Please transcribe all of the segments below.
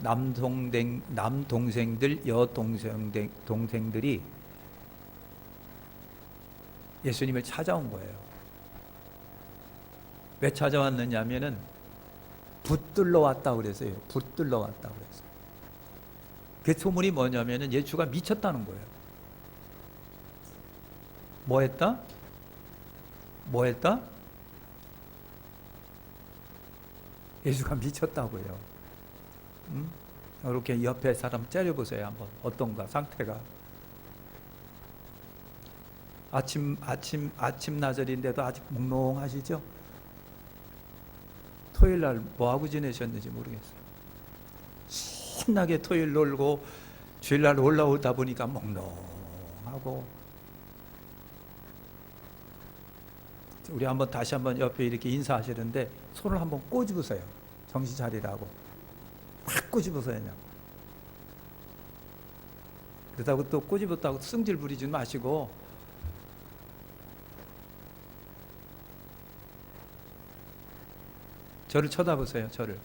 남동생들, 동생들이 예수님을 찾아온 거예요. 왜 찾아왔느냐면은 붙들러 왔다고 그랬어요. 붙들러 왔다고 그랬어요. 그 소문이 뭐냐면은 예수가 미쳤다는 거예요. 뭐 했다? 뭐 했다? 예수가 미쳤다고요. 이렇게 옆에 사람 째려보세요. 한번 어떤가 상태가. 아침 나절인데도 아직 몽롱하시죠? 토요일 날 뭐 하고 지내셨는지 모르겠어요. 신나게 토요일 놀고 주일 날 올라오다 보니까 몽롱하고. 우리 다시 한번 옆에 이렇게 인사하시는데 손을 한번 꼬집으세요. 정신 차리라고. 확 꼬집으세요. 그냥. 그렇다고 또 꼬집었다고 승질 부리지 마시고 저를 쳐다보세요. 절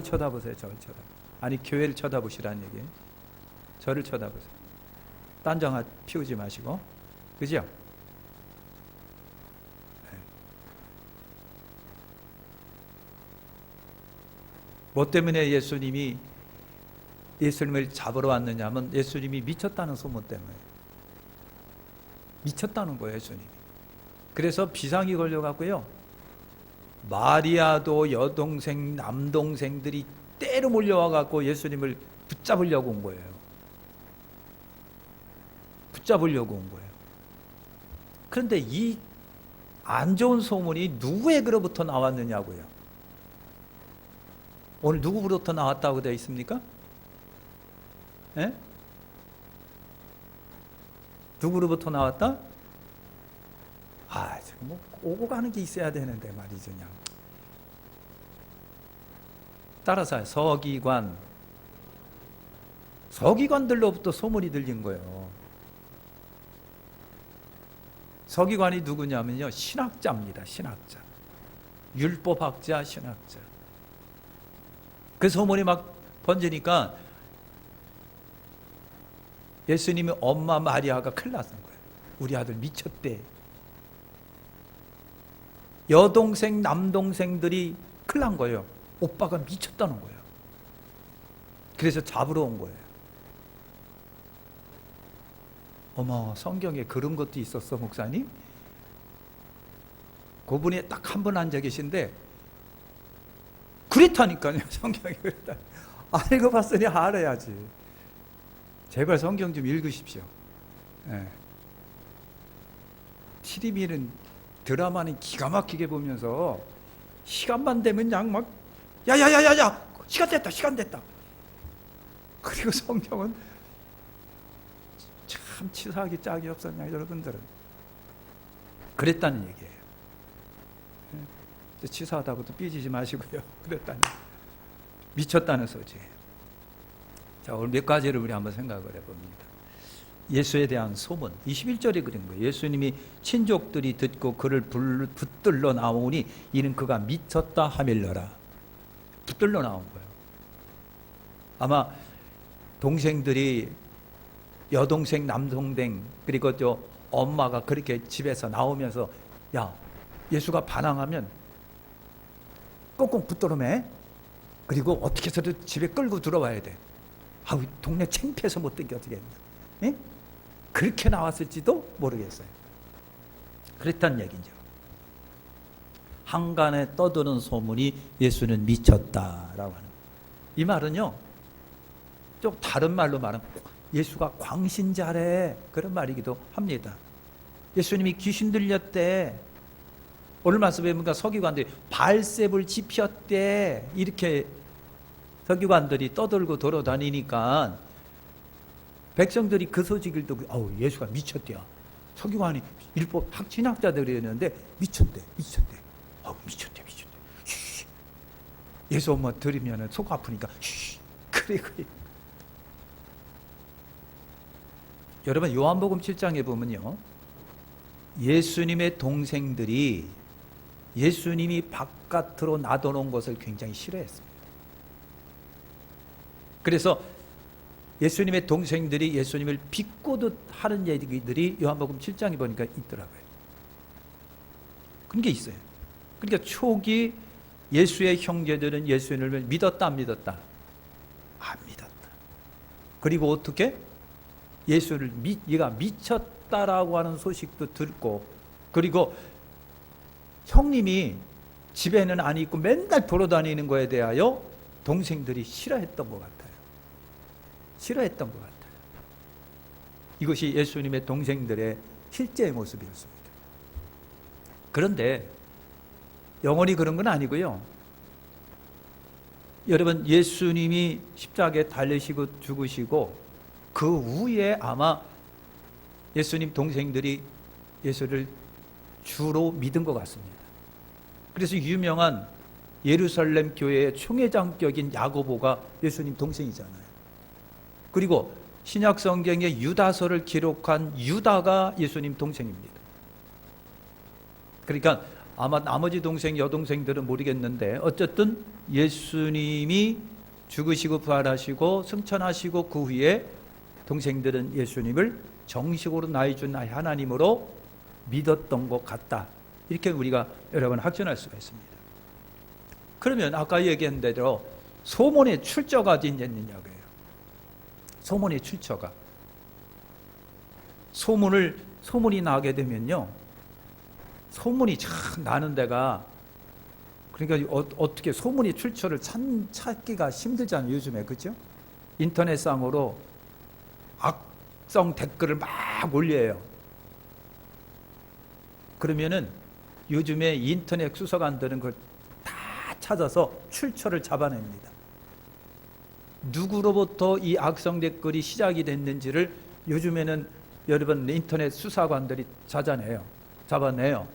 쳐다보세요. 아니 교회를 쳐다보시라는 얘기예요. 저를 쳐다보세요. 딴정아 피우지 마시고. 그죠? 뭐 때문에 예수님을 잡으러 왔느냐 하면 예수님이 미쳤다는 소문 때문에. 미쳤다는 거예요, 예수님이. 그래서 비상이 걸려갖고요. 마리아도 여동생, 남동생들이 때로 몰려와갖고 예수님을 붙잡으려고 온 거예요. 붙잡으려고 온 거예요. 그런데 이 안 좋은 소문이 누구에게로부터 나왔느냐고요. 오늘 누구로부터 나왔다고 되어 있습니까? 예? 누구로부터 나왔다? 지금 뭐 오고 가는 게 있어야 되는데 말이죠. 그냥. 따라서 서기관들로부터 소문이 들린 거예요. 서기관이 누구냐면요, 신학자입니다. 신학자. 율법학자, 신학자. 그 소문이 막 번지니까 예수님의 엄마 마리아가 큰일 났던 거예요. 우리 아들 미쳤대. 여동생, 남동생들이 큰일 난 거예요. 오빠가 미쳤다는 거예요. 그래서 잡으러 온 거예요. 어머, 성경에 그런 것도 있었어, 목사님? 그분이 딱 한 분 앉아 계신데 그랬다니까요. 성경이 그랬다. 안 읽어봤으니 알아야지. 제발 성경 좀 읽으십시오. TV는 드라마는 기가 막히게 보면서 시간만 되면 그냥 막 야야야야야 시간 됐다. 그리고 성경은 참 치사하기 짝이 없었냐 여러분들은. 그랬다는 얘기예요. 치사하다고 또 삐지지 마시고요. 그랬다는 미쳤다는 소리예요. 자, 오늘 몇 가지를 우리 한번 생각을 해봅니다. 예수에 대한 소문 21절에 그런 거예요. 예수님이 친족들이 듣고 그를 붙들러 나오니 이는 그가 미쳤다 하밀러라. 붙들러 나온 거예요. 아마 동생들이 여동생, 남동생 그리고 저 엄마가 그렇게 집에서 나오면서 야, 예수가 반항하면 꽁꽁 붙들어 매. 그리고 어떻게 해서든 집에 끌고 들어와야 돼. 동네 창피해서 못 들게 어떻게 했나. 예? 그렇게 나왔을지도 모르겠어요. 그랬단 얘기죠. 한간에 떠드는 소문이 예수는 미쳤다라고 하는. 이 말은요, 좀 다른 말로 말하면 예수가 광신자래 그런 말이기도 합니다. 예수님이 귀신 들렸대. 오늘 말씀에 보니까 서기관들이 발셉을 지폈대. 이렇게 서기관들이 떠들고 돌아다니니까 백성들이 그 소식을 듣고 예수가 미쳤대요. 서기관이 율법 신학자들이었는데 미쳤대. 미쳤대. 예수 엄마 들으면 속 아프니까 그래. 여러분 요한복음 7장에 보면요, 예수님의 동생들이 예수님이 바깥으로 놔둬놓은 것을 굉장히 싫어했습니다. 그래서 예수님의 동생들이 예수님을 비꼬듯 하는 얘기들이 요한복음 7장에 보니까 있더라고요. 그런 게 있어요. 그러니까 초기 예수의 형제들은 예수님을 믿었다 안 믿었다? 안 믿었다. 그리고 어떻게? 예수를 얘가 미쳤다라고 하는 소식도 듣고, 그리고 형님이 집에는 안 있고 맨날 돌아다니는 거에 대하여 동생들이 싫어했던 것 같아요. 싫어했던 것 같아요. 이것이 예수님의 동생들의 실제의 모습이었습니다. 그런데 영원히 그런 건 아니고요. 여러분, 예수님이 십자가에 달리시고 죽으시고 그 후에 아마 예수님 동생들이 예수를 주로 믿은 것 같습니다. 그래서 유명한 예루살렘 교회의 총회장격인 야고보가 예수님 동생이잖아요. 그리고 신약 성경의 유다서를 기록한 유다가 예수님 동생입니다. 그러니까 아마 나머지 동생, 여동생들은 모르겠는데 어쨌든 예수님이 죽으시고 부활하시고 승천하시고 그 후에 동생들은 예수님을 정식으로 나이 준 나의 하나님으로 믿었던 것 같다. 이렇게 우리가 여러분 확전할 수가 있습니다. 그러면 아까 얘기한 대로 소문의 출처가 어디 있느냐고요. 소문의 출처가. 소문이 나게 되면요. 소문이 참 나는 데가, 그러니까 어떻게 소문의 출처를 찾기가 힘들잖아요, 요즘에. 그죠? 인터넷상으로 악성 댓글을 막 올려요. 그러면은 요즘에 인터넷 수사관들은 그걸 다 찾아서 출처를 잡아냅니다. 누구로부터 이 악성 댓글이 시작이 됐는지를 요즘에는 여러분 인터넷 수사관들이 잡아내요.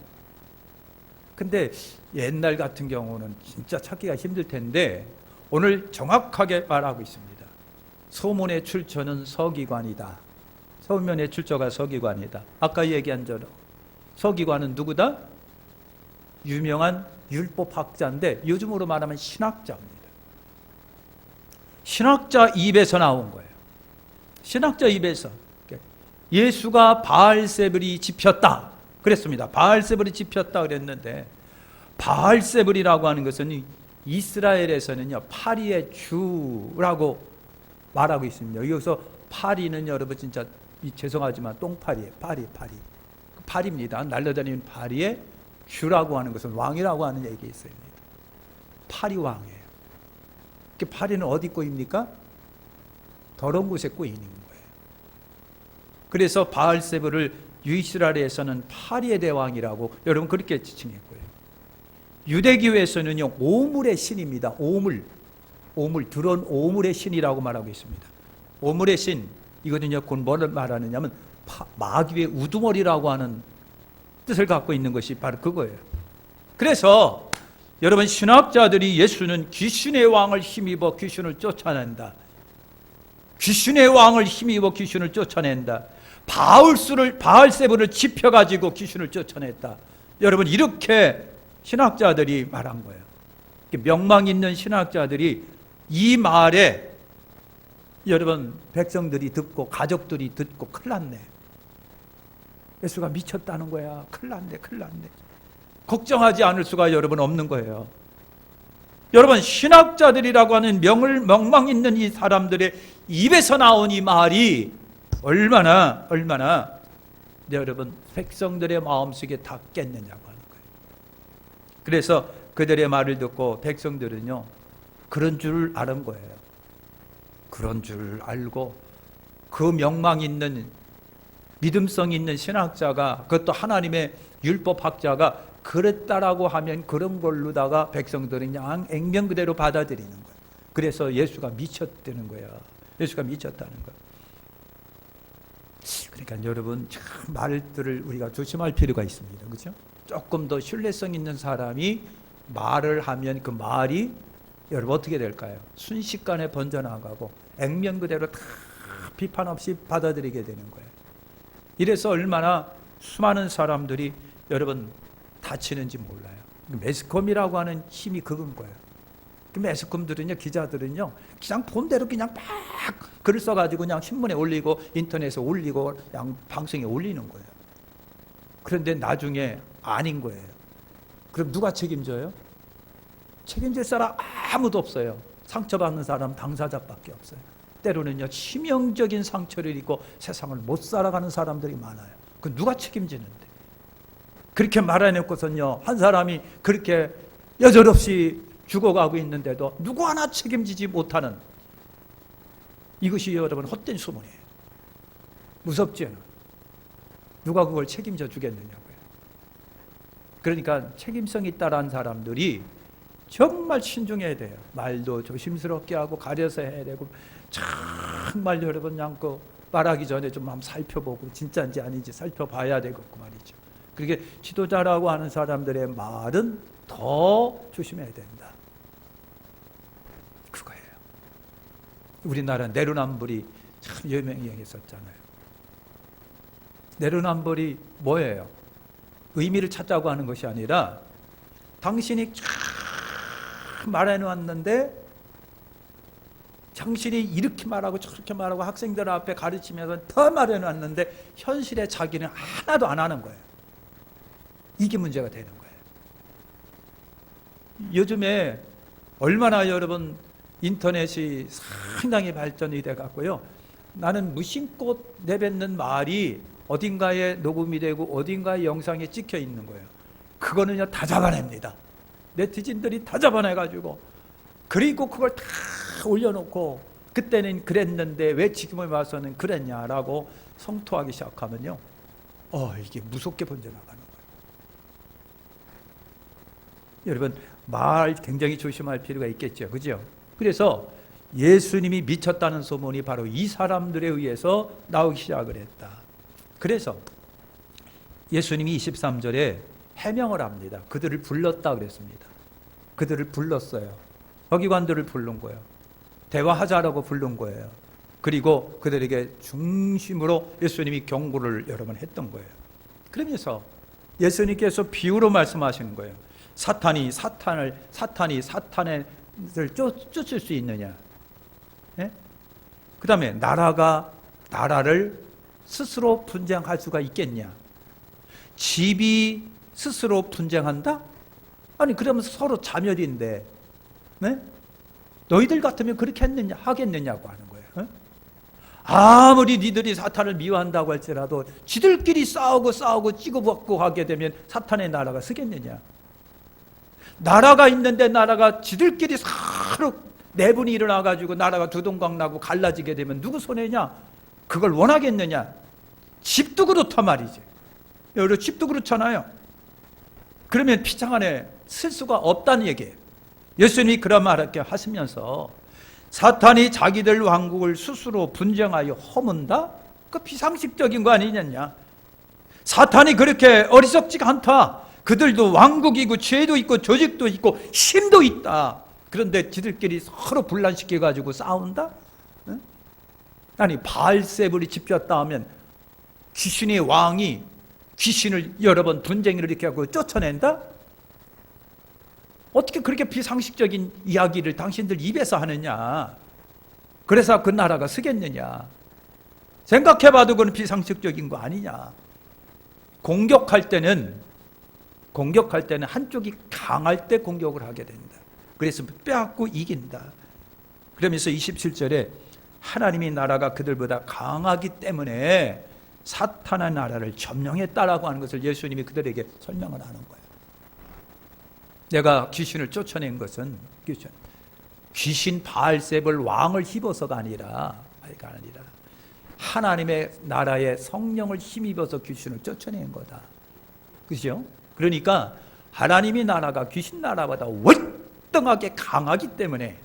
근데 옛날 같은 경우는 진짜 찾기가 힘들 텐데 오늘 정확하게 말하고 있습니다. 소문의 출처는 서기관이다. 소문의 출처가 서기관이다. 아까 얘기한 대로 서기관은 누구다? 유명한 율법학자인데 요즘으로 말하면 신학자입니다. 신학자 입에서 나온 거예요. 신학자 입에서. 예수가 바알세불이 집혔다 그랬습니다. 바알세불이 집혔다 그랬는데, 바알세불이라고 하는 것은 이스라엘에서는요 파리의 주라고 말하고 있습니다. 여기서 파리는 여러분 진짜 죄송하지만 똥파리예요. 파리입니다. 날려다니는 파리의 주라고 하는 것은 왕이라고 하는 얘기 있습니다. 파리 왕이에요. 파리는 어디 꼬입니까? 더러운 곳에 꼬이는 거예요. 그래서 바알세불을 이스라엘에서는 파리의 대왕이라고 여러분 그렇게 지칭했고요. 유대교에서는요 오물의 신입니다. 오물 드러운 오물의 신이라고 말하고 있습니다. 오물의 신, 이거는요 그건 뭘 말하느냐면 마귀의 우두머리라고 하는 뜻을 갖고 있는 것이 바로 그거예요. 그래서 여러분 신학자들이 예수는 귀신의 왕을 힘입어 귀신을 쫓아낸다. 귀신의 왕을 힘입어 귀신을 쫓아낸다. 바알세불을 집혀가지고 귀신을 쫓아냈다. 여러분 이렇게 신학자들이 말한 거예요. 명망 있는 신학자들이 이 말에 여러분 백성들이 듣고 가족들이 듣고 큰일 났네. 예수가 미쳤다는 거야. 큰일 났네. 걱정하지 않을 수가 여러분 없는 거예요. 여러분 신학자들이라고 하는 명망 있는 이 사람들의 입에서 나온 이 말이 얼마나 여러분 백성들의 마음속에 닿겠느냐고 하는 거예요. 그래서 그들의 말을 듣고 백성들은요 그런 줄 아는 거예요. 그런 줄 알고 그 명망 있는 믿음성 있는 신학자가, 그것도 하나님의 율법학자가 그랬다라고 하면 그런 걸로다가 백성들은 그냥 액면 그대로 받아들이는 거예요. 그래서 예수가 미쳤다는 거야. 예수가 미쳤다는 거야. 그러니까 여러분 참 말들을 우리가 조심할 필요가 있습니다. 그렇죠? 조금 더 신뢰성 있는 사람이 말을 하면 그 말이 여러분 어떻게 될까요? 순식간에 번져나가고 액면 그대로 다 비판 없이 받아들이게 되는 거예요. 이래서 얼마나 수많은 사람들이 여러분 다치는지 몰라요. 매스컴이라고 하는 힘이 그건 거예요. 매스컴들은요, 기자들은요, 그냥 본대로 그냥 막 글을 써가지고 그냥 신문에 올리고 인터넷에 올리고 그냥 방송에 올리는 거예요. 그런데 나중에 아닌 거예요. 그럼 누가 책임져요? 책임질 사람 아무도 없어요. 상처받는 사람 당사자밖에 없어요. 때로는요, 치명적인 상처를 입고 세상을 못 살아가는 사람들이 많아요. 그 누가 책임지는데? 그렇게 말해놓고선요, 한 사람이 그렇게 여절없이 죽어가고 있는데도 누구 하나 책임지지 못하는, 이것이 여러분 헛된 소문이에요. 무섭지요? 누가 그걸 책임져 주겠느냐고요. 그러니까 책임성 있다라는 사람들이 정말 신중해야 돼요. 말도 조심스럽게 하고 가려서 해야 되고, 정말 여러분 그냥 말하기 전에 좀 한번 살펴보고 진짜인지 아닌지 살펴봐야 되겠고 말이죠. 그렇게 지도자라고 하는 사람들의 말은 더 조심해야 된다. 그거예요. 우리나라 내로남불이 참 유명했었잖아요. 내로남불이 뭐예요? 의미를 찾자고 하는 것이 아니라 당신이 쫙 말해놓았는데 당신이 이렇게 말하고 저렇게 말하고 학생들 앞에 가르치면서 더 말해놨는데 현실에 자기는 하나도 안 하는 거예요. 이게 문제가 되는 거예요. 요즘에 얼마나 여러분 인터넷이 상당히 발전이 돼갖고요, 나는 무심코 내뱉는 말이 어딘가에 녹음이 되고 어딘가에 영상에 찍혀 있는 거예요. 그거는요 다 잡아냅니다. 네티즌들이 다 잡아내가지고, 그리고 그걸 다 올려놓고 그때는 그랬는데 왜 지금에 와서는 그랬냐라고 성토하기 시작하면요, 이게 무섭게 번져나가는 거예요. 여러분 말 굉장히 조심할 필요가 있겠죠, 그죠? 그래서 예수님이 미쳤다는 소문이 바로 이 사람들에 의해서 나오기 시작을 했다. 그래서 예수님이 23절에 해명을 합니다. 그들을 불렀다 그랬습니다. 그들을 불렀어요. 서기관들을 부른 거예요. 대화하자라고 부른 거예요. 그리고 그들에게 중심으로 예수님이 경고를 여러 번 했던 거예요. 그러면서 예수님께서 비유로 말씀하시는 거예요. 사탄을 쫓을 수 있느냐? 예? 그 다음에 나라를 스스로 분쟁할 수가 있겠냐? 집이 스스로 분쟁한다? 아니 그러면 서로 자멸인데, 네? 너희들 같으면 그렇게 하겠느냐고 하는 거예요. 네? 아무리 니들이 사탄을 미워한다고 할지라도 지들끼리 싸우고 찌고받고 하게 되면 사탄의 나라가 서겠느냐? 나라가 있는데 나라가 지들끼리 서로 내분이 일어나가지고 나라가 두동강 나고 갈라지게 되면 누구 손해냐? 그걸 원하겠느냐? 집도 그렇단 말이지. 여러분 집도 그렇잖아요. 그러면 피창 안에 쓸 수가 없다는 얘기예요. 예수님이 그런 말을 하시면서 사탄이 자기들 왕국을 스스로 분쟁하여 허문다? 그 비상식적인 거 아니냐? 사탄이 그렇게 어리석지가 않다. 그들도 왕국이고 죄도 있고 조직도 있고 힘도 있다. 그런데 지들끼리 서로 분란시켜가지고 싸운다? 응? 아니 바알세불이 집혔다 하면 귀신의 왕이 귀신을 여러 번 분쟁을 이렇게 하고 쫓아낸다? 어떻게 그렇게 비상식적인 이야기를 당신들 입에서 하느냐? 그래서 그 나라가 서겠느냐? 생각해봐도 그건 비상식적인 거 아니냐? 공격할 때는 한쪽이 강할 때 공격을 하게 된다. 그래서 빼앗고 이긴다. 그러면서 27절에 하나님의 나라가 그들보다 강하기 때문에 사탄의 나라를 점령했다라고 하는 것을 예수님이 그들에게 설명을 하는 거예요. 내가 귀신을 쫓아낸 것은 귀신 바알세불 왕을 힘입어서가 아니라 하나님의 나라의 성령을 힘입어서 귀신을 쫓아낸 거다. 그죠? 그러니까 하나님의 나라가 귀신 나라보다 월등하게 강하기 때문에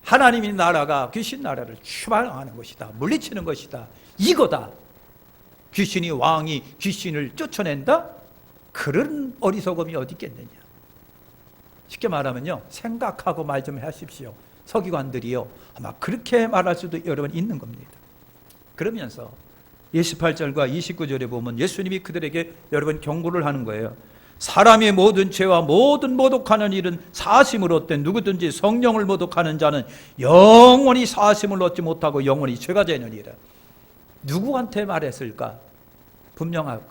하나님의 나라가 귀신 나라를 추방하는 것이다. 물리치는 것이다. 이거다. 귀신이 왕이 귀신을 쫓아낸다? 그런 어리석음이 어디 있겠느냐. 쉽게 말하면요, 생각하고 말 좀 하십시오. 서기관들이요, 아마 그렇게 말할 수도 여러분 있는 겁니다. 그러면서 28절과 29절에 보면 예수님이 그들에게 여러분 경고를 하는 거예요. 사람의 모든 죄와 모든 모독하는 일은 사심을 얻되 누구든지 성령을 모독하는 자는 영원히 사심을 얻지 못하고 영원히 죄가 되느니라. 누구한테 말했을까? 분명하고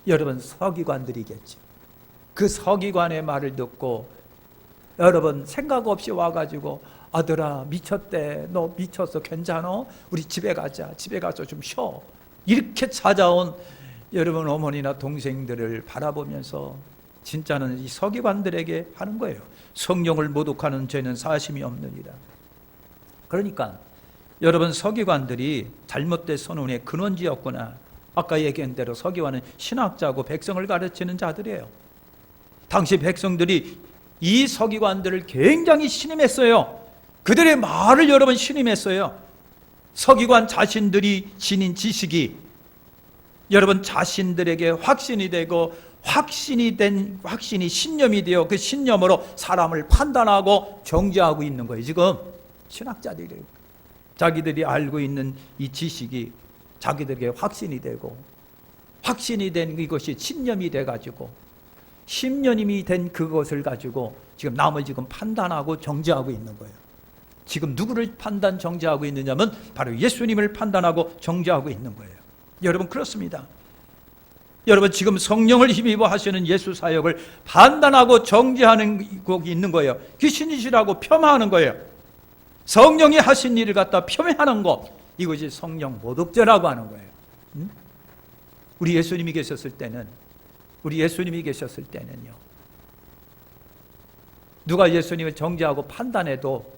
여러분 서기관들이겠죠. 그 서기관의 말을 듣고 여러분 생각 없이 와가지고 아들아 미쳤대, 너 미쳤어, 괜찮아? 우리 집에 가자, 집에 가서 좀 쉬어, 이렇게 찾아온 여러분 어머니나 동생들을 바라보면서 진짜는 이 서기관들에게 하는 거예요. 성령을 모독하는 죄는 사심이 없느니라. 그러니까 여러분 서기관들이 잘못된 선언의 근원지였구나. 아까 얘기한 대로 서기관은 신학자고 백성을 가르치는 자들이에요. 당시 백성들이 이 서기관들을 굉장히 신임했어요. 그들의 말을 여러분 신임했어요. 서기관 자신들이 지닌 지식이 여러분 자신들에게 확신이 되고 확신이 신념이 되어 그 신념으로 사람을 판단하고 정죄하고 있는 거예요. 지금 신학자들이 자기들이 알고 있는 이 지식이 자기들에게 확신이 되고 확신이 된 이것이 신념이 돼가지고 신념이 된 그것을 가지고 지금 남을 지금 판단하고 정죄하고 있는 거예요. 지금 누구를 판단 정죄하고 있느냐면 바로 예수님을 판단하고 정죄하고 있는 거예요. 여러분 그렇습니다. 여러분 지금 성령을 힘입어 하시는 예수 사역을 판단하고 정죄하는 곡이 있는 거예요. 귀신이시라고 폄하하는 거예요. 성령이 하신 일을 갖다 폄하하는 것, 이것이 성령 모독죄라고 하는 거예요. 우리 예수님이 계셨을 때는요, 누가 예수님을 정죄하고 판단해도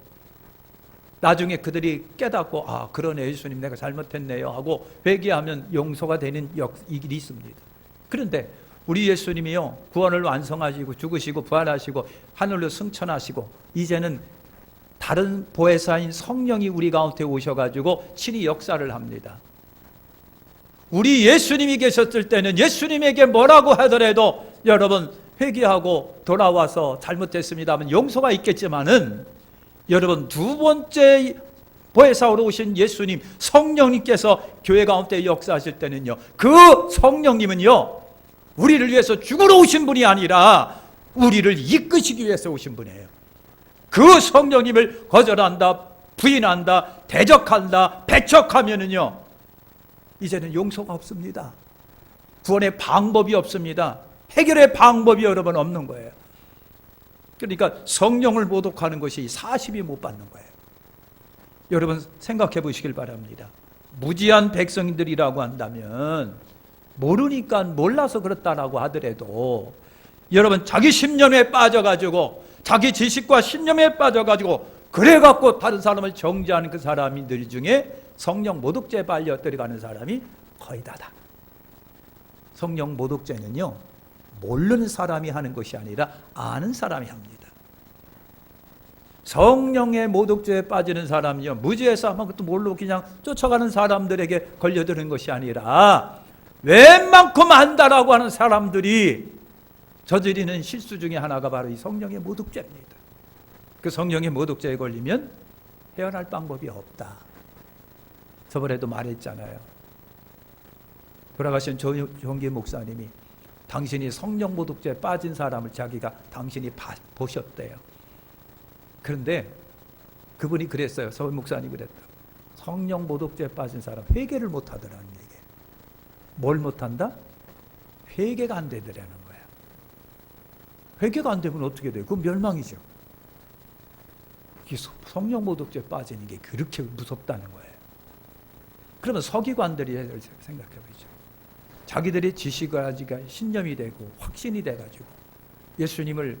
나중에 그들이 깨닫고 아 그러네, 예수님 내가 잘못했네요 하고 회개하면 용서가 되는 일이 있습니다. 그런데 우리 예수님이요, 구원을 완성하시고 죽으시고 부활하시고 하늘로 승천하시고 이제는 다른 보혜사인 성령이 우리 가운데 오셔가지고 친히 역사를 합니다. 우리 예수님이 계셨을 때는 예수님에게 뭐라고 하더라도 여러분 회개하고 돌아와서 잘못했습니다 하면 용서가 있겠지만은 여러분 두 번째 보혜사로 오신 예수님 성령님께서 교회 가운데 역사하실 때는요, 그 성령님은요 우리를 위해서 죽으러 오신 분이 아니라 우리를 이끄시기 위해서 오신 분이에요. 그 성령님을 거절한다, 부인한다, 대적한다, 배척하면은요 이제는 용서가 없습니다. 구원의 방법이 없습니다. 해결의 방법이 여러분 없는 거예요. 그러니까 성령을 모독하는 것이 사심이 못 받는 거예요. 여러분 생각해 보시길 바랍니다. 무지한 백성들이라고 한다면 모르니까 몰라서 그렇다라고 하더라도 여러분 자기 신념에 빠져가지고 자기 지식과 신념에 빠져가지고 그래갖고 다른 사람을 정죄하는 그 사람들 중에 성령 모독죄에 빨려 들어가는 사람이 거의 다다. 성령 모독죄는요 모르는 사람이 하는 것이 아니라 아는 사람이 합니다. 성령의 모독죄에 빠지는 사람이요 무지해서 아무것도 모르고 그냥 쫓아가는 사람들에게 걸려드는 것이 아니라 웬만큼 안다라고 하는 사람들이 저지르는 실수 중에 하나가 바로 이 성령의 모독죄입니다. 그 성령의 모독죄에 걸리면 헤어날 방법이 없다. 저번에도 말했잖아요. 돌아가신 조용기 목사님이 당신이 성령 모독죄에 빠진 사람을 당신이 보셨대요. 그런데 그분이 그랬어요. 서울 목사님이 그랬다. 성령 모독죄에 빠진 사람 회개를 못하더라는 얘기예요. 뭘 못한다? 회개가 안 되더라는 거예요. 회개가 안 되면 어떻게 돼요? 그건 멸망이죠. 성령 모독죄에 빠지는 게 그렇게 무섭다는 거예요. 그러면 서기관들이 생각해 보죠. 자기들의 지식과 신념이 되고 확신이 돼가지고 예수님을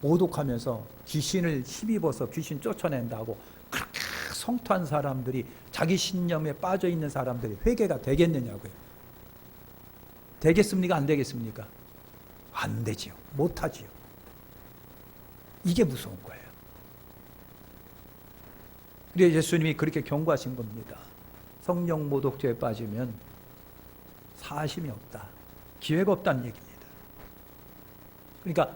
모독하면서 귀신을 힘입어서 귀신 쫓아낸다고 그렇게 성토한 사람들이 자기 신념에 빠져 있는 사람들이 회개가 되겠느냐고요. 되겠습니까? 안 되겠습니까? 안 되지요. 못하지요. 이게 무서운 거예요. 그래서 예수님이 그렇게 경고하신 겁니다. 성령 모독죄에 빠지면 사심이 없다. 기회가 없다는 얘기입니다. 그러니까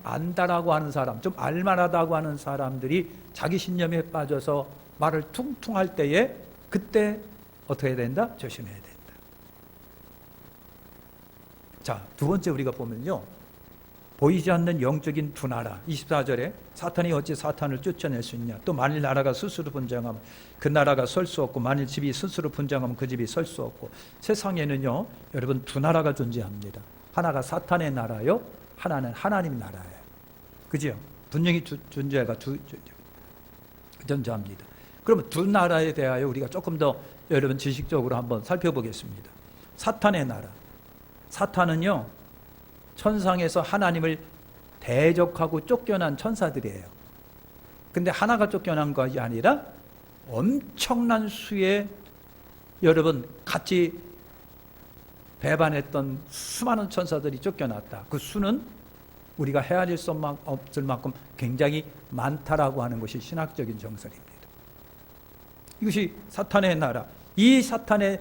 안다라고 하는 사람, 좀 알만하다고 하는 사람들이 자기 신념에 빠져서 말을 퉁퉁할 때에 그때 어떻게 해야 된다? 조심해야 된다. 자, 두 번째 우리가 보면요, 보이지 않는 영적인 두 나라. 24절에 사탄이 어찌 사탄을 쫓아낼 수 있냐, 또 만일 나라가 스스로 분쟁하면 그 나라가 설 수 없고 만일 집이 스스로 분쟁하면 그 집이 설 수 없고. 세상에는요 여러분 두 나라가 존재합니다. 하나가 사탄의 나라요, 하나는 하나님 나라예요. 그죠? 분명히 존재가 존재합니다. 그러면 두 나라에 대하여 우리가 조금 더 여러분 지식적으로 한번 살펴보겠습니다. 사탄의 나라. 사탄은요 천상에서 하나님을 대적하고 쫓겨난 천사들이에요. 근데 하나가 쫓겨난 것이 아니라 엄청난 수의 여러분 같이 배반했던 수많은 천사들이 쫓겨났다. 그 수는 우리가 헤아릴 수 없을 만큼 굉장히 많다라고 하는 것이 신학적인 정설입니다. 이것이 사탄의 나라. 이 사탄의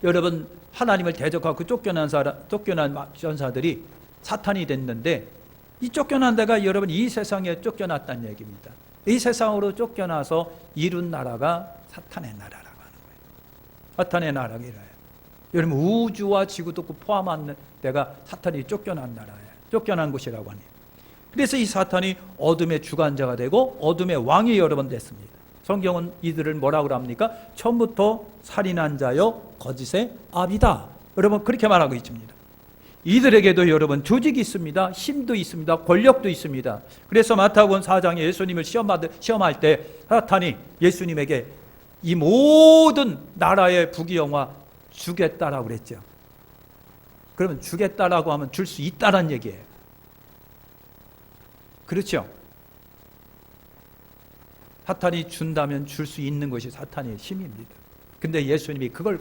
여러분 하나님을 대적하고 쫓겨난 천사들이 사탄이 됐는데, 이 쫓겨난 데가 여러분 이 세상에 쫓겨났다는 얘기입니다. 이 세상으로 쫓겨나서 이룬 나라가 사탄의 나라라고 하는 거예요. 사탄의 나라이래요. 여러분 우주와 지구도 포함한 데가 사탄이 쫓겨난 나라예요. 쫓겨난 곳이라고 하네요. 그래서 이 사탄이 어둠의 주관자가 되고 어둠의 왕이 여러 번 됐습니다. 성경은 이들을 뭐라고 합니까? 처음부터 살인한 자요 거짓의 아비다. 여러분 그렇게 말하고 있습니다. 이들에게도 여러분 조직이 있습니다. 힘도 있습니다. 권력도 있습니다. 그래서 마태복음 4장에 예수님을 시험할 때 사탄이 예수님에게 이 모든 나라의 부귀영화 주겠다라고 그랬죠. 그러면 주겠다라고 하면 줄 수 있다는 얘기예요. 그렇죠? 사탄이 준다면 줄 수 있는 것이 사탄의 힘입니다. 근데 예수님이 그걸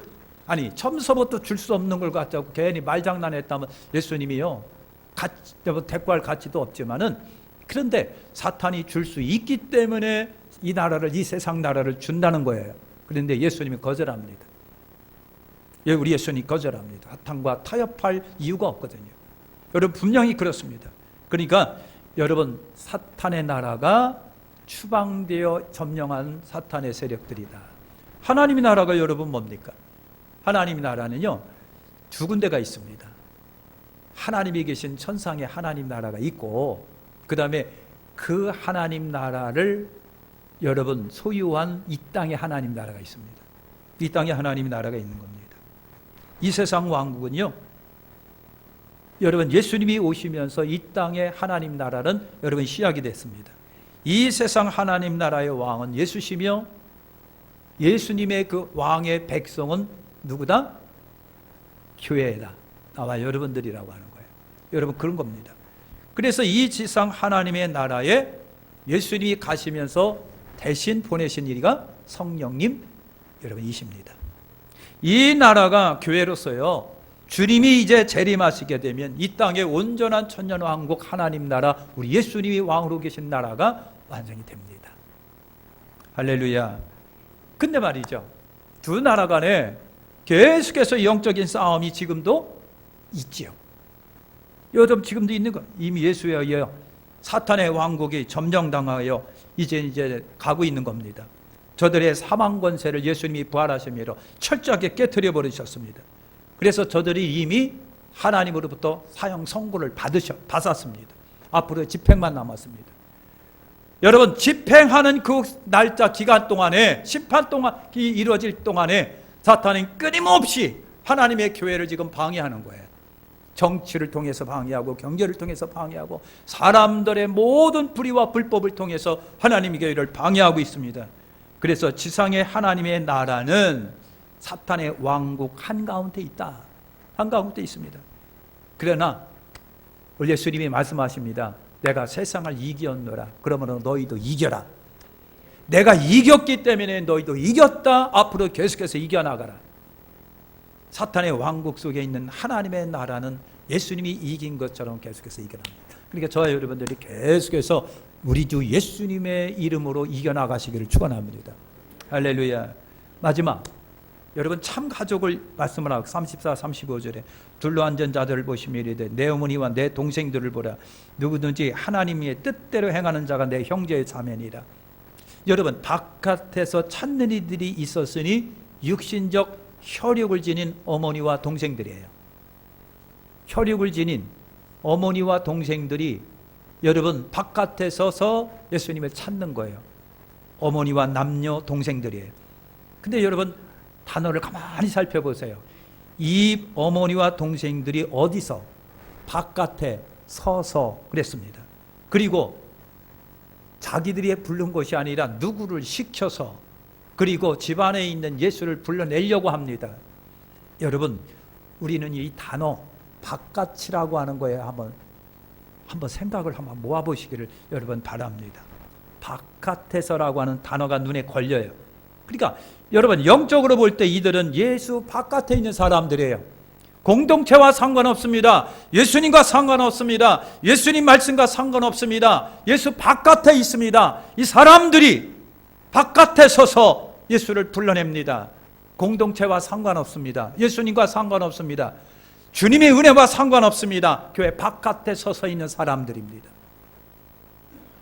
처음서부터 줄 수 없는 걸 갖자고 괜히 말장난했다면 예수님이요 대꾸할 가치도 없지만은, 그런데 사탄이 줄 수 있기 때문에 이 나라를, 이 세상 나라를 준다는 거예요. 그런데 예수님이 거절합니다. 우리 예수님이 거절합니다. 사탄과 타협할 이유가 없거든요. 여러분 분명히 그렇습니다. 그러니까 여러분 사탄의 나라가 추방되어 점령한 사탄의 세력들이다. 하나님의 나라가 여러분 뭡니까? 하나님의 나라는요 두 군데가 있습니다. 하나님이 계신 천상의 하나님 나라가 있고, 그 다음에 그 하나님 나라를 여러분 소유한 이 땅의 하나님 나라가 있습니다. 이 땅에 하나님 나라가 있는 겁니다. 이 세상 왕국은요 여러분 예수님이 오시면서 이 땅의 하나님 나라는 여러분 시작이 됐습니다. 이 세상 하나님 나라의 왕은 예수시며, 예수님의 그 왕의 백성은 누구다? 교회다. 아마 여러분들이라고 하는 거예요. 여러분 그런 겁니다. 그래서 이 지상 하나님의 나라에 예수님이 가시면서 대신 보내신 이가 성령님 여러분이십니다. 이 나라가 교회로서요 주님이 이제 재림하시게 되면 이 땅의 온전한 천년왕국 하나님 나라, 우리 예수님이 왕으로 계신 나라가 완성이 됩니다. 할렐루야. 근데 말이죠, 두 나라 간에 계속해서 영적인 싸움이 지금도 있지요. 요즘 지금도 있는 거. 이미 예수에 의하여 사탄의 왕국이 점령당하여 이제 가고 있는 겁니다. 저들의 사망 권세를 예수님이 부활하심으로 철저하게 깨트려 버리셨습니다. 그래서 저들이 이미 하나님으로부터 사형 선고를 받았습니다. 앞으로 집행만 남았습니다. 여러분 집행하는 그 날짜 기간 동안에, 심판 동안이 이루어질 동안에 사탄은 끊임없이 하나님의 교회를 지금 방해하는 거예요. 정치를 통해서 방해하고 경제를 통해서 방해하고 사람들의 모든 불의와 불법을 통해서 하나님의 교회를 방해하고 있습니다. 그래서 지상의 하나님의 나라는 사탄의 왕국 한가운데 있다. 한가운데 있습니다. 그러나 우리 예수님이 말씀하십니다. 내가 세상을 이겼노라. 그러므로 너희도 이겨라. 내가 이겼기 때문에 너희도 이겼다. 앞으로 계속해서 이겨나가라. 사탄의 왕국 속에 있는 하나님의 나라는 예수님이 이긴 것처럼 계속해서 이겨납니다. 그러니까 저와 여러분들이 계속해서 우리 주 예수님의 이름으로 이겨나가시기를 축원합니다. 할렐루야. 마지막, 여러분 참 가족을 말씀을 하고 34, 35절에 둘러 앉은 자들을 보시며 이르되 내 어머니와 내 동생들을 보라. 누구든지 하나님의 뜻대로 행하는 자가 내 형제의 자매니라. 여러분 바깥에서 찾는 이들이 있었으니 육신적 혈육을 지닌 어머니와 동생들이에요. 혈육을 지닌 어머니와 동생들이 여러분 바깥에 서서 예수님을 찾는 거예요. 어머니와 남녀 동생들이에요. 근데 여러분 단어를 가만히 살펴보세요. 이 어머니와 동생들이 어디서? 바깥에 서서 그랬습니다. 그리고 자기들이 부른 것이 아니라 누구를 시켜서, 그리고 집안에 있는 예수를 불러내려고 합니다. 여러분, 우리는 이 단어 바깥이라고 하는 거에 한번 생각을 한번 모아보시기를 여러분 바랍니다. 바깥에서라고 하는 단어가 눈에 걸려요. 그러니까 여러분 영적으로 볼 때 이들은 예수 바깥에 있는 사람들이에요. 공동체와 상관없습니다. 예수님과 상관없습니다. 예수님 말씀과 상관없습니다. 예수 바깥에 있습니다. 이 사람들이 바깥에 서서 예수를 불러냅니다. 공동체와 상관없습니다. 예수님과 상관없습니다. 주님의 은혜와 상관없습니다. 교회 바깥에 서서 있는 사람들입니다.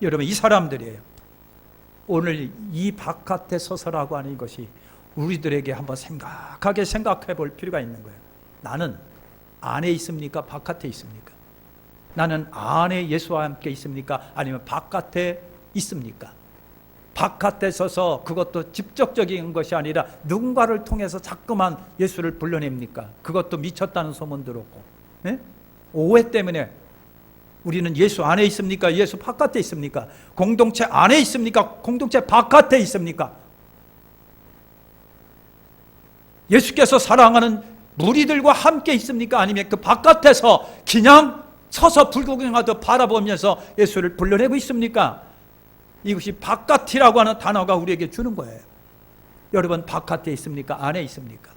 여러분, 이 사람들이에요. 오늘 이 바깥에 서서라고 하는 것이 우리들에게 한번 생각해 볼 필요가 있는 거예요. 나는 안에 있습니까? 바깥에 있습니까? 나는 안에 예수와 함께 있습니까? 아니면 바깥에 있습니까? 바깥에 서서 그것도 직접적인 것이 아니라 누군가를 통해서 자꾸만 예수를 불러냅니까? 그것도 미쳤다는 소문 들었고, 네? 오해 때문에 우리는 예수 안에 있습니까? 예수 바깥에 있습니까? 공동체 안에 있습니까? 공동체 바깥에 있습니까? 예수께서 사랑하는 무리들과 함께 있습니까? 아니면 그 바깥에서 그냥 서서 불구경하듯 바라보면서 예수를 불러내고 있습니까? 이것이 바깥이라고 하는 단어가 우리에게 주는 거예요. 여러분, 바깥에 있습니까? 안에 있습니까?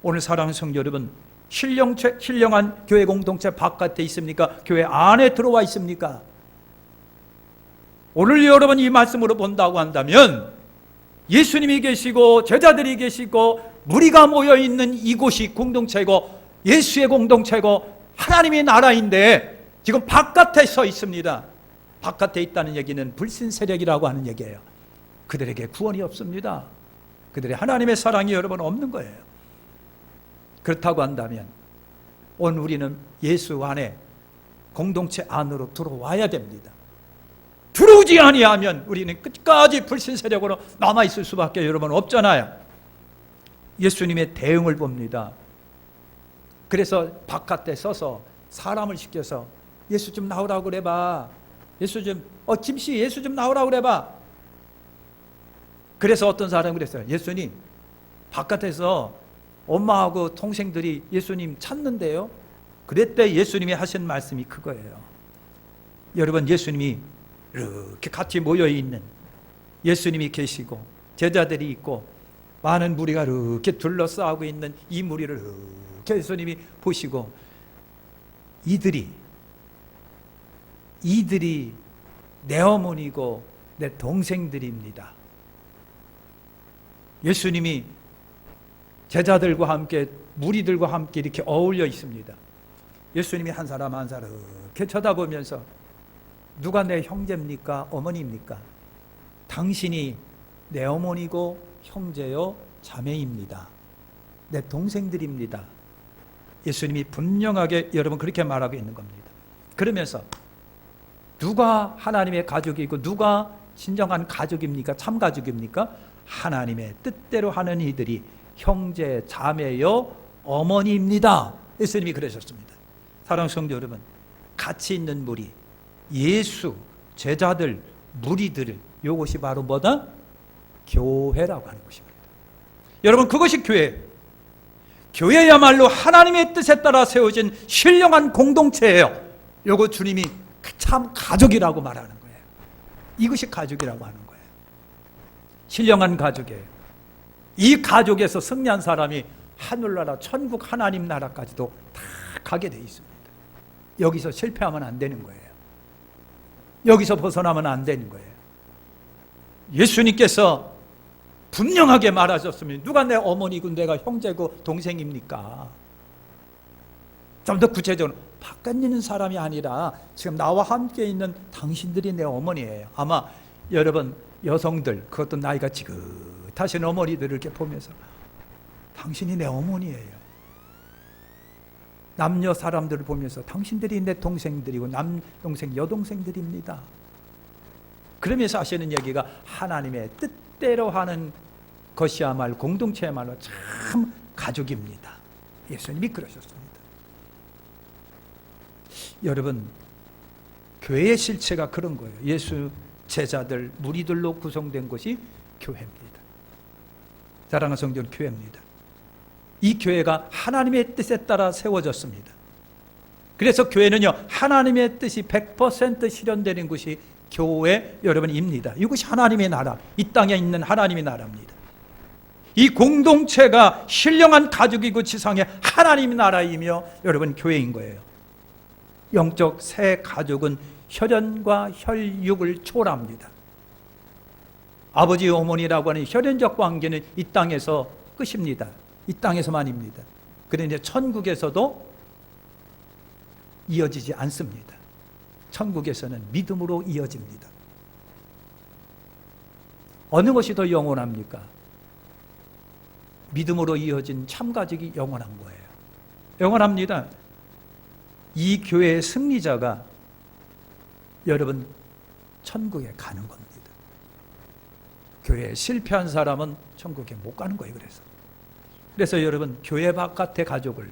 오늘 사랑하는 성도 여러분, 신령한 교회 공동체 바깥에 있습니까? 교회 안에 들어와 있습니까? 오늘 여러분 이 말씀으로 본다고 한다면 예수님이 계시고 제자들이 계시고 무리가 모여있는 이곳이 공동체고 예수의 공동체고 하나님의 나라인데 지금 바깥에 서 있습니다. 바깥에 있다는 얘기는 불신 세력이라고 하는 얘기예요. 그들에게 구원이 없습니다. 그들의 하나님의 사랑이 여러분 없는 거예요. 그렇다고 한다면 오늘 우리는 예수 안에 공동체 안으로 들어와야 됩니다. 들어오지 아니하면 우리는 끝까지 불신 세력으로 남아있을 수밖에 여러분 없잖아요. 예수님의 대응을 봅니다. 그래서 바깥에 서서 사람을 시켜서 예수 좀 나오라고 그래봐. 예수 좀, 김씨 예수 좀 나오라고 그래봐. 그래서 어떤 사람이 그랬어요. 예수님, 바깥에서 엄마하고 동생들이 예수님 찾는데요. 그랬대. 예수님이 하신 말씀이 그거예요. 여러분, 예수님이 이렇게 같이 모여있는 예수님이 계시고 제자들이 있고 많은 무리가 이렇게 둘러싸고 있는 이 무리를 이렇게 예수님이 보시고 이들이 내 어머니고 내 동생들입니다. 예수님이 제자들과 함께 무리들과 함께 이렇게 어울려 있습니다. 예수님이 한 사람 한 사람 이렇게 쳐다보면서 누가 내 형제입니까? 어머니입니까? 당신이 내 어머니고 형제요 자매입니다. 내 동생들입니다. 예수님이 분명하게 여러분 그렇게 말하고 있는 겁니다. 그러면서 누가 하나님의 가족이고 누가 진정한 가족입니까? 참 가족입니까? 하나님의 뜻대로 하는 이들이 형제, 자매요, 어머니입니다. 예수님이 그러셨습니다. 사랑하는 성도 여러분, 같이 있는 무리, 예수, 제자들, 무리들, 이것이 바로 뭐다? 교회라고 하는 것입니다. 여러분, 그것이 교회. 교회야말로 하나님의 뜻에 따라 세워진 신령한 공동체예요. 이거 주님이 참 가족이라고 말하는 거예요. 이것이 가족이라고 하는 거예요. 신령한 가족이에요. 이 가족에서 승리한 사람이 하늘나라, 천국 하나님 나라까지도 다 가게 돼 있습니다. 여기서 실패하면 안 되는 거예요. 여기서 벗어나면 안 되는 거예요. 예수님께서 분명하게 말하셨습니다. 누가 내 어머니고 내가 형제고 동생입니까? 좀 더 구체적으로 바깥 있는 사람이 아니라 지금 나와 함께 있는 당신들이 내 어머니예요. 아마 여러분 여성들, 그것도 나이가 지긋하신 어머니들을 이렇게 보면서 당신이 내 어머니예요. 남녀 사람들을 보면서 당신들이 내 동생들이고 남동생 여동생들입니다. 그러면서 하시는 얘기가 하나님의 뜻대로 하는 것이야말로 공동체야말로 참 가족입니다. 예수님이 그러셨습니다. 여러분, 교회의 실체가 그런 거예요. 예수 제자들, 무리들로 구성된 것이 교회입니다. 사랑하는 성도는 교회입니다. 이 교회가 하나님의 뜻에 따라 세워졌습니다. 그래서 교회는요, 하나님의 뜻이 100% 실현되는 것이 교회 여러분입니다. 이것이 하나님의 나라, 이 땅에 있는 하나님의 나라입니다. 이 공동체가 신령한 가족이고 지상의 하나님의 나라이며 여러분 교회인 거예요. 영적 새 가족은 혈연과 혈육을 초월합니다. 아버지 어머니라고 하는 혈연적 관계는 이 땅에서 끝입니다. 이 땅에서만입니다. 그런데 천국에서도 이어지지 않습니다. 천국에서는 믿음으로 이어집니다. 어느 것이 더 영원합니까? 믿음으로 이어진 참가족이 영원한 거예요. 영원합니다. 이 교회의 승리자가 여러분 천국에 가는 겁니다. 교회에 실패한 사람은 천국에 못 가는 거예요. 그래서 여러분 교회 바깥의 가족을,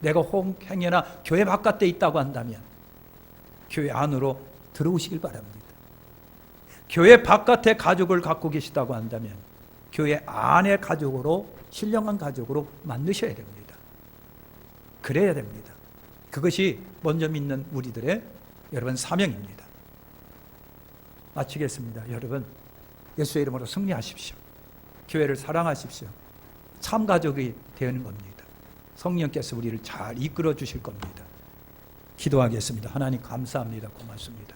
내가 행여나 교회 바깥에 있다고 한다면 교회 안으로 들어오시길 바랍니다. 교회 바깥의 가족을 갖고 계시다고 한다면 교회 안의 가족으로, 신령한 가족으로 만드셔야 됩니다. 그래야 됩니다. 그것이 먼저 믿는 우리들의 여러분 사명입니다. 마치겠습니다. 여러분 예수의 이름으로 승리하십시오. 교회를 사랑하십시오. 참 가족이 되는 겁니다. 성령께서 우리를 잘 이끌어 주실 겁니다. 기도하겠습니다. 하나님 감사합니다. 고맙습니다.